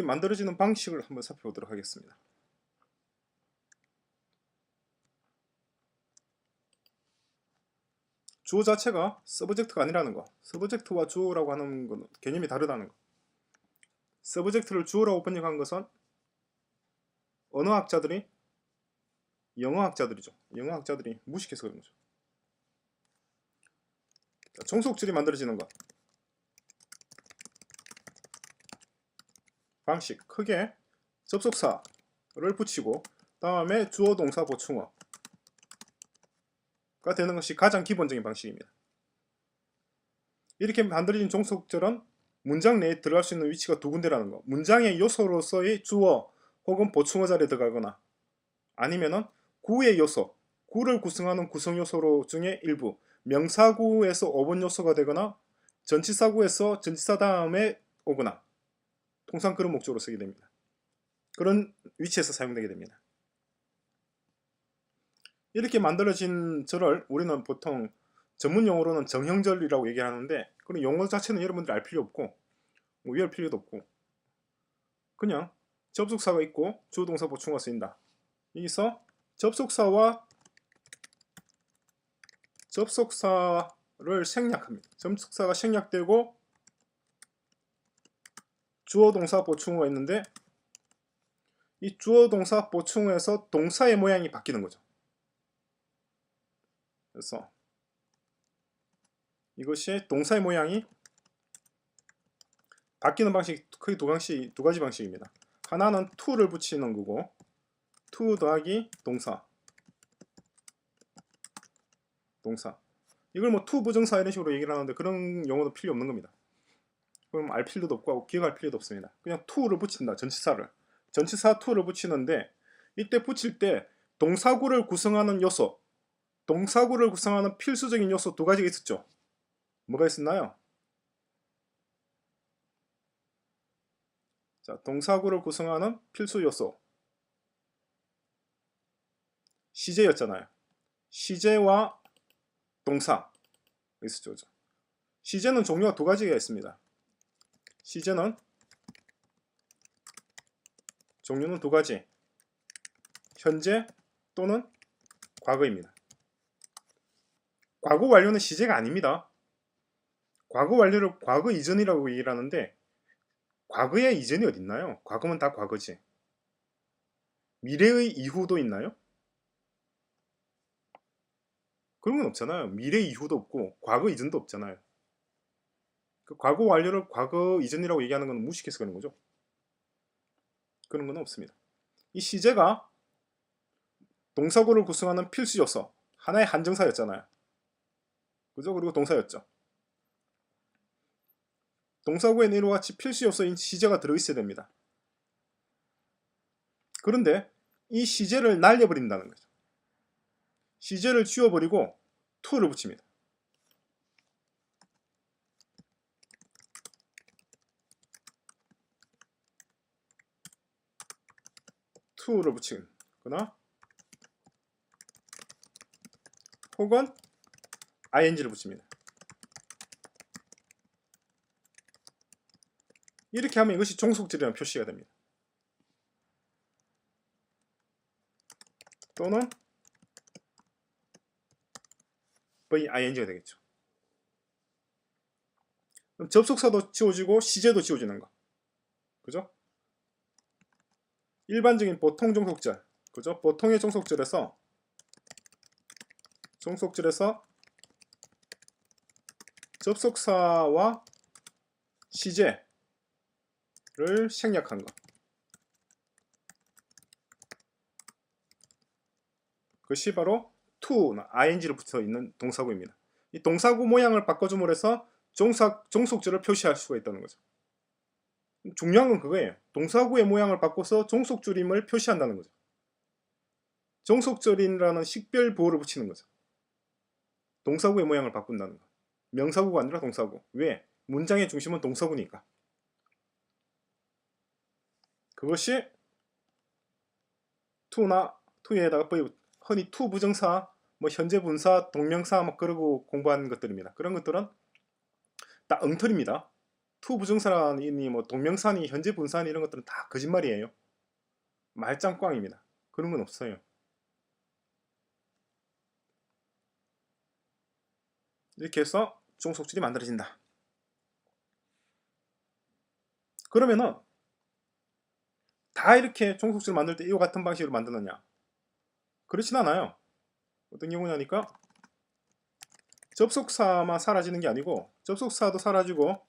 만들어지는 방식을 한번 살펴보도록 하겠습니다. 주어 자체가 서브젝트가 아니라는 거, 서브젝트와 주어라고 하는 건 개념이 다르다는 거. 서브젝트를 주어라고 번역한 것은 언어학자들이, 영어학자들이죠. 영어학자들이 무식해서 그런 거죠. 자, 종속줄이 만들어지는 것. 방식, 크게 접속사를 붙이고 다음에 주어, 동사, 보충어가 되는 것이 가장 기본적인 방식입니다. 이렇게 만들어진 종속절은 문장 내에 들어갈 수 있는 위치가 두 군데라는 거. 문장의 요소로서의 주어 혹은 보충어 자리에 들어가거나 아니면은 구의 요소, 구를 구성하는 구성 요소 중에 일부, 명사구에서 어원 요소가 되거나 전치사구에서 전치사 다음에 오거나 통상 그런 목적으로 쓰게 됩니다. 그런 위치에서 사용되게 됩니다. 이렇게 만들어진 절을 우리는 보통 전문 용어로는 정형절이라고 얘기하는데 그런 용어 자체는 여러분들이 알 필요 없고 외울 필요도 없고 그냥 접속사가 있고 주어, 동사, 보충어가 쓰인다. 여기서 접속사와 접속사를 생략합니다. 접속사가 생략되고 주어, 동사, 보충어가 있는데 이 주어, 동사, 보충어에서 동사의 모양이 바뀌는 거죠. 그래서 이것이 동사의 모양이 바뀌는 방식이 크게 두 가지 방식입니다. 하나는 to를 붙이는 거고 to 더하기 동사 이걸 뭐 to 부정사 이런 식으로 얘기를 하는데 그런 용어도 필요 없는 겁니다. 그럼 알 필요도 없고 기억할 필요도 없습니다. 그냥 to를 붙인다. 전치사 to를 붙이는데 이때 붙일 때 동사구를 구성하는 요소, 동사구를 구성하는 필수적인 요소 두 가지가 있었죠. 뭐가 있었나요? 자, 동사구를 구성하는 필수 요소 시제였잖아요. 시제와 동사 있었죠. 시제는 종류가 두 가지가 있습니다. 시제는 종류는 두 가지, 현재 또는 과거입니다. 과거 완료는 시제가 아닙니다. 과거 완료를 과거 이전이라고 얘기를 하는데 과거의 이전이 어딨나요? 과거면 다 과거지. 미래의 이후도 있나요? 그런 건 없잖아요. 미래 이후도 없고 과거 이전도 없잖아요. 그 과거 완료를 과거 이전이라고 얘기하는 건 무식해서 그런 거죠. 그런 건 없습니다. 이 시제가 동사구를 구성하는 필수 요소, 하나의 한정사였잖아요. 그죠? 그리고 동사였죠. 동사구에는 이와 같이 필수 요소인 시제가 들어있어야 됩니다. 그런데 이 시제를 날려버린다는 거죠. 시제를 지워버리고 to를 붙입니다. to를 붙이거나 혹은 ing를 붙입니다. 이렇게 하면 이것이 종속절이라는 표시가 됩니다. 또는 VING가 되겠죠. 그럼 접속사도 지워지고 시제도 지워지는 거. 그죠? 일반적인 보통 종속절. 그죠? 보통의 종속절에서 접속사와 시제를 생략한 것. 그것이 바로 to나 ing를 붙어 있는 동사구입니다. 이 동사구 모양을 바꿔줌으로 해서 종속절을 표시할 수가 있다는 거죠. 중요한 건 그거예요. 동사구의 모양을 바꿔서 종속줄임을 표시한다는 거죠. 종속절이라는 식별 보호를 붙이는 거죠. 동사구의 모양을 바꾼다는 거. 명사구가 아니라 동사구. 왜? 문장의 중심은 동사구니까. 그것이 to에다가 흔히 to 부정사, 뭐 현재 분사, 동명사 뭐 그러고 공부하는 것들입니다. 그런 것들은 다 엉터리입니다. 투 부정사니 뭐 동명사니 현재 분사니 이런 것들은 다 거짓말이에요. 말짱꽝입니다. 그런 건 없어요. 이렇게 해서 종속줄이 만들어진다. 그러면은 다 이렇게 종속줄 만들 때 이와 같은 방식으로 만드느냐? 그렇진 않아요. 어떤 경우냐니까 접속사만 사라지는 게 아니고 접속사도 사라지고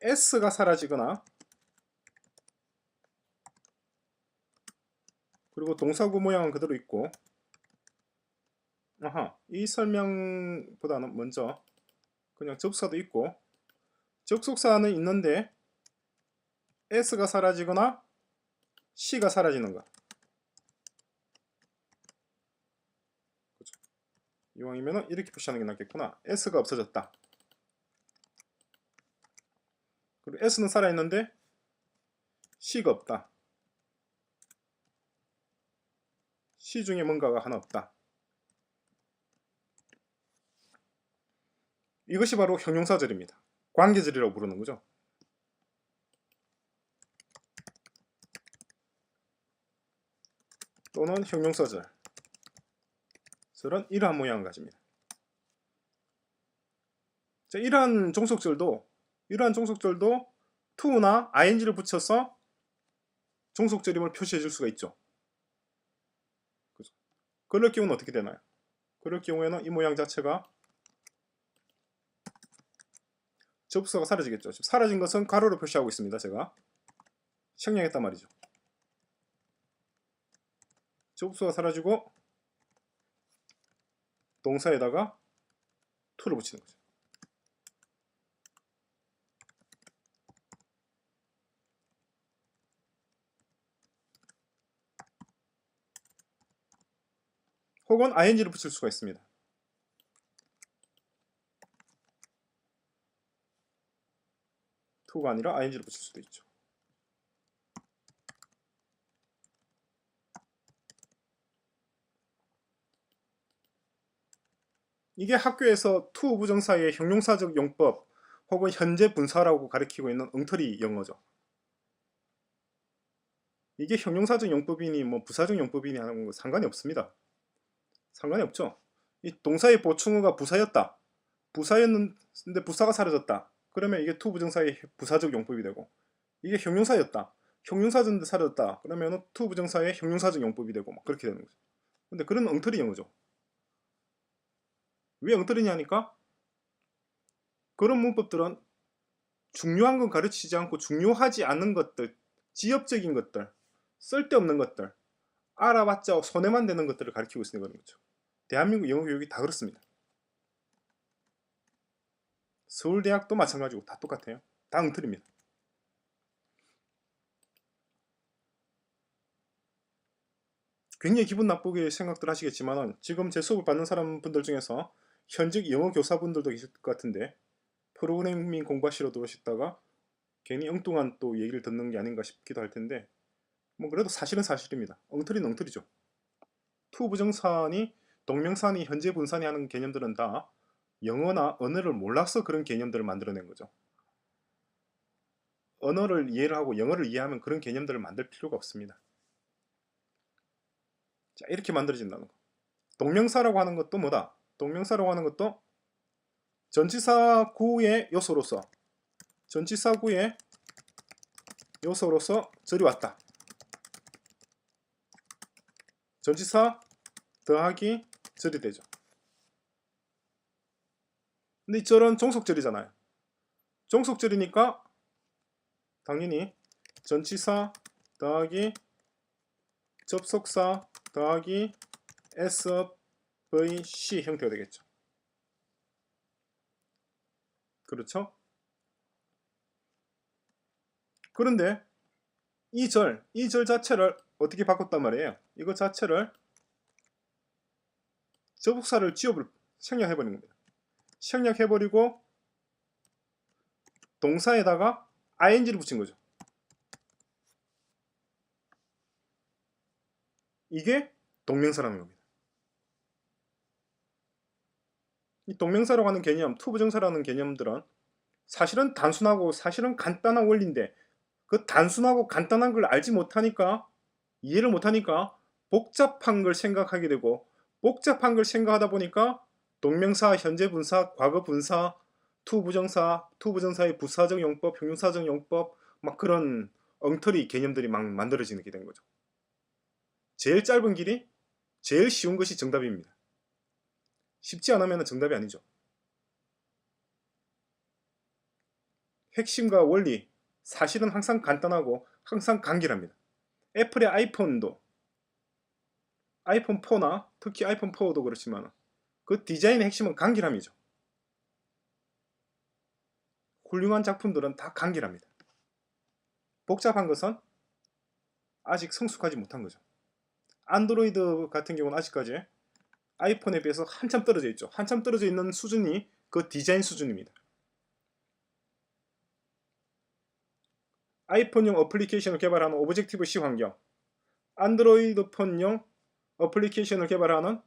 S가 사라지거나 그리고 동사구 모양은 그대로 있고 이 설명보다는 먼저 그냥 접속사도 있고 접속사는 있는데 S가 사라지거나 C가 사라지는 거. 그렇죠. 이왕이면 이렇게 표시하는 게 낫겠구나. S가 없어졌다. 그리고 S는 살아있는데 C가 없다. C 중에 뭔가가 하나 없다. 이것이 바로 형용사절입니다. 관계절이라고 부르는 거죠. 또는 형용사절. 절은 이러한 모양을 가집니다. 자, 이러한 종속절도 to나 ing를 붙여서 종속절임을 표시해 줄 수가 있죠. 그죠? 그럴 경우는 어떻게 되나요? 그럴 경우에는 이 모양 자체가 접속사가 사라지겠죠. 사라진 것은 가로로 표시하고 있습니다. 제가 생략했단 말이죠. 접속사가 사라지고 동사에다가 to를 붙이는 거죠. 혹은 ing를 붙일 수가 있습니다. to가 아니라 ing를 붙일 수도 있죠. 이게 학교에서 to 부정사의 형용사적 용법 혹은 현재 분사라고 가리키고 있는 엉터리 영어죠. 이게 형용사적 용법이니 뭐 부사적 용법이니 하는 거 상관이 없습니다. 상관이 없죠. 이 동사의 보충어가 부사였다. 부사였는데 부사가 사라졌다. 그러면 이게 to 부정사의 부사적 용법이 되고, 이게 형용사였다. 형용사였는데 사라졌다. 그러면 to 부정사의 형용사적 용법이 되고 막 그렇게 되는 거죠. 근데 그런 엉터리 영어죠. 왜 엉터리냐니까 그런 문법들은 중요한 건 가르치지 않고 중요하지 않은 것들, 지엽적인 것들, 쓸데없는 것들, 알아봤자 손해만 되는 것들을 가르치고 있는 거죠. 대한민국 영어 교육이 다 그렇습니다. 서울대학도 마찬가지고 다 똑같아요. 다 엉터리입니다. 굉장히 기분 나쁘게 생각들 하시겠지만 지금 제 수업을 받는 사람분들 중에서 현직 영어 교사분들도 계실 것 같은데 프로그래밍 공부하시러 들어오셨다가 괜히 엉뚱한 또 얘기를 듣는 게 아닌가 싶기도 할 텐데 뭐 그래도 사실은 사실입니다. 엉터리는 엉터리죠. to 부정사니 동명사니 현재 분사니 하는 개념들은 다 영어나 언어를 몰라서 그런 개념들을 만들어낸 거죠. 언어를 이해를 하고 영어를 이해하면 그런 개념들을 만들 필요가 없습니다. 자, 이렇게 만들어진다는 거. 동명사라고 하는 것도 뭐다? 동명사라고 하는 것도 전치사구의 요소로서 절이 왔다. 전치사 더하기 절이 되죠. 근데 이 절은 종속절이잖아요. 종속절이니까 당연히 전치사 더하기 접속사 더하기 SVC 형태가 되겠죠. 그렇죠? 그런데 이 절 자체를 어떻게 바꿨단 말이에요? 이거 자체를 접속사를 생략해버린 겁니다. 생략해버리고 동사에다가 ing를 붙인 거죠. 이게 동명사라는 겁니다. 이 동명사라고 하는 개념, 투부정사라는 개념들은 사실은 단순하고 사실은 간단한 원리인데 그 단순하고 간단한 걸 알지 못하니까 이해를 못하니까 복잡한 걸 생각하게 되고 복잡한 걸 생각하다 보니까 동명사, 현재 분사, 과거 분사, 투부정사, 투부정사의 부사적 용법, 형용사적 용법 막 그런 엉터리 개념들이 막 만들어지게 된 거죠. 제일 짧은 길이 제일 쉬운 것이 정답입니다. 쉽지 않으면 정답이 아니죠. 핵심과 원리, 사실은 항상 간단하고 항상 간결합니다. 애플의 아이폰도 아이폰 4나 특히 아이폰 4도 그렇지만 그 디자인의 핵심은 간결함이죠. 훌륭한 작품들은 다 간결합니다. 복잡한 것은 아직 성숙하지 못한 거죠. 안드로이드 같은 경우는 아직까지 아이폰에 비해서 한참 떨어져 있죠. 한참 떨어져 있는 수준이 그 디자인 수준입니다. 아이폰용 어플리케이션을 개발하는 오브젝티브 C 환경, 안드로이드 폰용 어플리케이션을 개발하는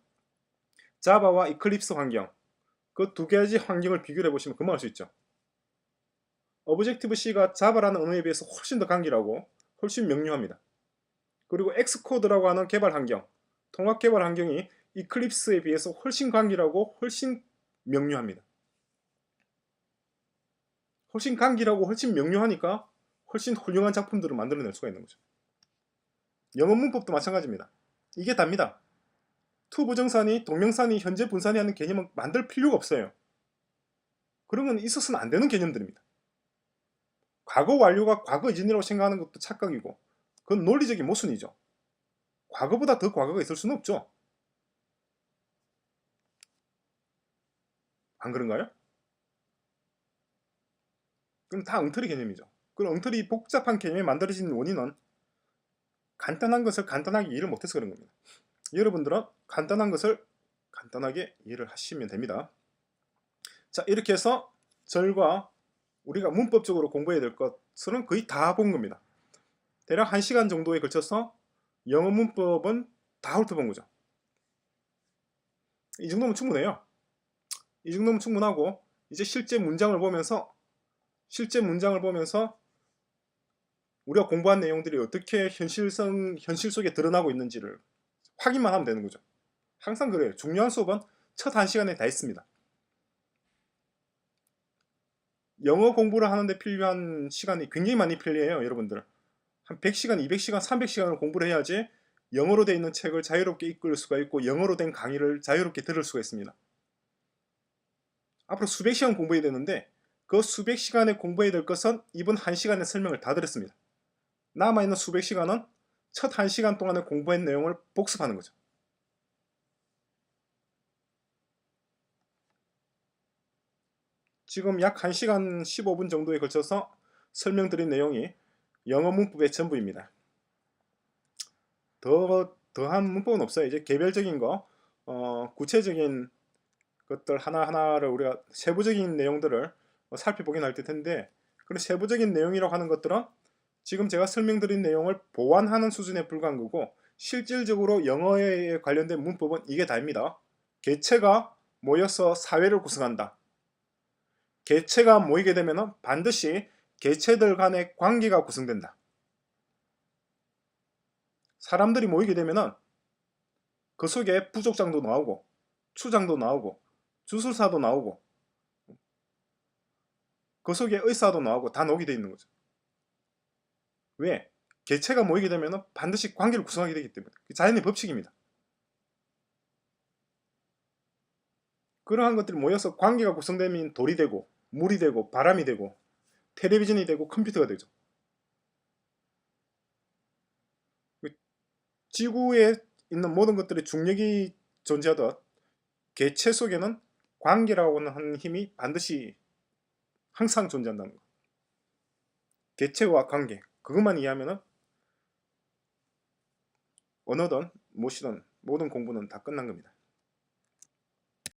자바와 이클립스 환경, 그 두 가지 환경을 비교해 보시면 금방 알 수 있죠. 오브젝티브 C가 자바라는 언어에 비해서 훨씬 더 간결하고 훨씬 명료합니다. 그리고 엑스코드라고 하는 개발 환경, 통합 개발 환경이 이클립스에 비해서 훨씬 간결하고 훨씬 명료합니다. 훨씬 간결하고 훨씬 명료하니까 훨씬 훌륭한 작품들을 만들어낼 수가 있는 거죠. 영어 문법도 마찬가지입니다. 이게 답니다. 투부정사니 동명사니 현재 분사니 하는 개념은 만들 필요가 없어요. 그런 건 있어서는 안 되는 개념들입니다. 과거 완료가 과거 이전이라고 생각하는 것도 착각이고 그건 논리적인 모순이죠. 과거보다 더 과거가 있을 수는 없죠. 안 그런가요? 그럼 다 엉터리 개념이죠. 그런 엉터리 복잡한 개념이 만들어진 원인은 간단한 것을 간단하게 이해를 못해서 그런 겁니다. 여러분들은 간단한 것을 간단하게 이해를 하시면 됩니다. 자, 이렇게 해서 절과 우리가 문법적으로 공부해야 될 것은 거의 다 본 겁니다. 대략 1시간 정도에 걸쳐서 영어 문법은 다 훑어본 거죠. 이 정도면 충분해요. 이 정도면 충분하고 이제 실제 문장을 보면서 우리가 공부한 내용들이 어떻게 현실 속에 드러나고 있는지를 확인만 하면 되는 거죠. 항상 그래요. 중요한 수업은 첫 1시간에 다 있습니다. 영어 공부를 하는데 필요한 시간이 굉장히 많이 필요해요. 여러분들 한 100시간, 200시간, 300시간을 공부를 해야지 영어로 되어 있는 책을 자유롭게 읽을 수가 있고 영어로 된 강의를 자유롭게 들을 수가 있습니다. 앞으로 수백 시간 공부해야 되는데 그 수백 시간에 공부해야 될 것은 이번 1시간의 설명을 다 드렸습니다. 남아있는 수백 시간은 첫 1시간 동안에 공부한 내용을 복습하는 거죠. 지금 약 1시간 15분 정도에 걸쳐서 설명드린 내용이 영어 문법의 전부입니다. 더한 문법은 없어요. 이제 개별적인 거, 구체적인 것들 하나하나를 우리가 세부적인 내용들을 살펴보긴 할 텐데 그런 세부적인 내용이라고 하는 것들은 지금 제가 설명드린 내용을 보완하는 수준에 불과한 거고 실질적으로 영어에 관련된 문법은 이게 다입니다. 개체가 모여서 사회를 구성한다. 개체가 모이게 되면 반드시 개체들 간의 관계가 구성된다. 사람들이 모이게 되면 그 속에 부족장도 나오고 추장도 나오고 주술사도 나오고 그 속에 의사도 나오고 다 녹이 되어 있는 거죠. 왜? 개체가 모이게 되면 반드시 관계를 구성하게 되기 때문에 자연의 법칙입니다. 그러한 것들이 모여서 관계가 구성되면 돌이 되고 물이 되고 바람이 되고 텔레비전이 되고 컴퓨터가 되죠. 지구에 있는 모든 것들의 중력이 존재하듯 개체 속에는 관계라고 하는 힘이 반드시 항상 존재한다는 것. 개체와 관계 그것만 이해하면 언어든 무엇이든 모든 공부는 다 끝난 겁니다.